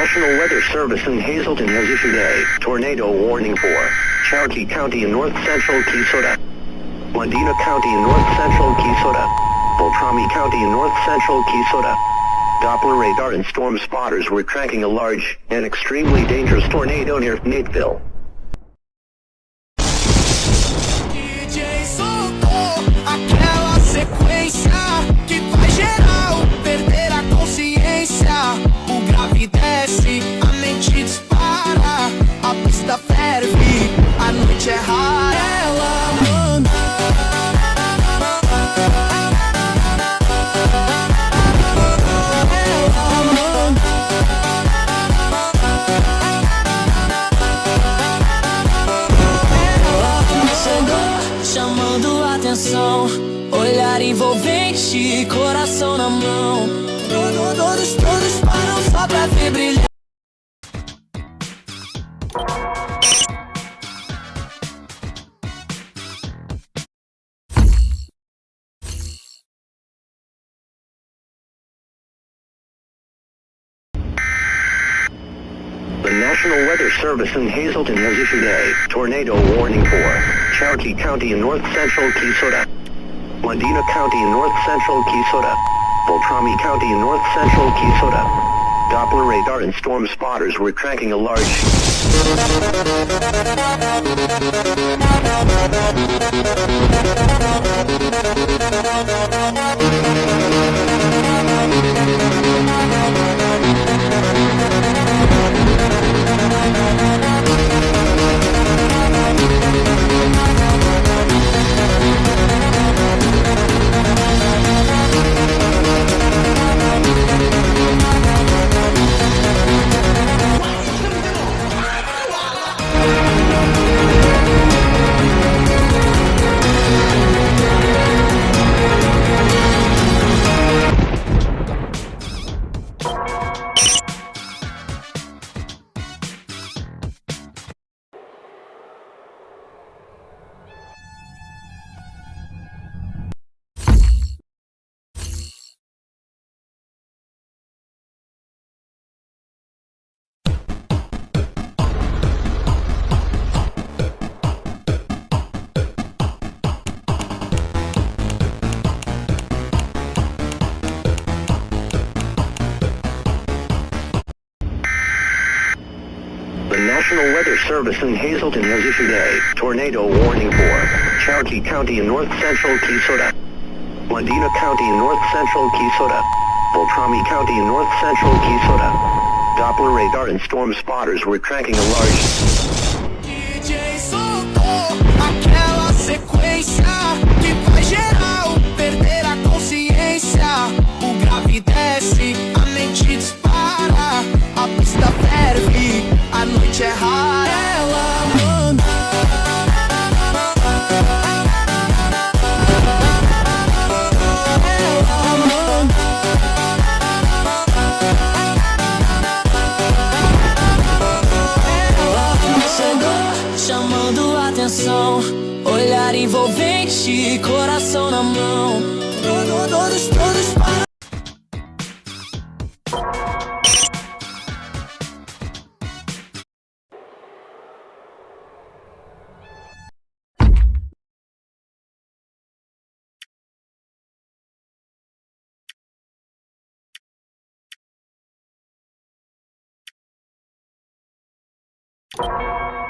National Weather Service in Hazleton has issued a tornado warning for Cherokee County in north-central Keysota, Medina County in north-central Keysota, Beltrami County in north-central Keysota. Doppler radar and storm spotters were tracking a large and extremely dangerous tornado near Nateville. DJ soltou aquela sequência que faz geral perder a consciência. O grave desce, a mente dispara, a pista ferve, a noite é rara. Ela manda. Olhar envolvente, coração na mão. Todos param só pra ver brilhar. The National Weather Service in Hazleton has issued a tornado warning for Cherokee County in north-central Keysota, Medina County in north-central Keysota, Beltrami County in north-central Keysota. Doppler radar and storm spotters were tracking a large... The National Weather Service in Hazleton has issued a tornado warning for Cherokee County in north-central Keysota, Medina County in north-central Keysota, Beltrami County in north-central Keysota. Doppler radar and storm spotters were tracking a large... DJ soltou aquela sequência que faz geral perder a consciência. O grave desce, a mente dispara, a pista ferve, a noite é rara. Ela manda. Ela manda. Ela chegou chamando atenção. Olhar envolvente, coração na mão. Todos param. you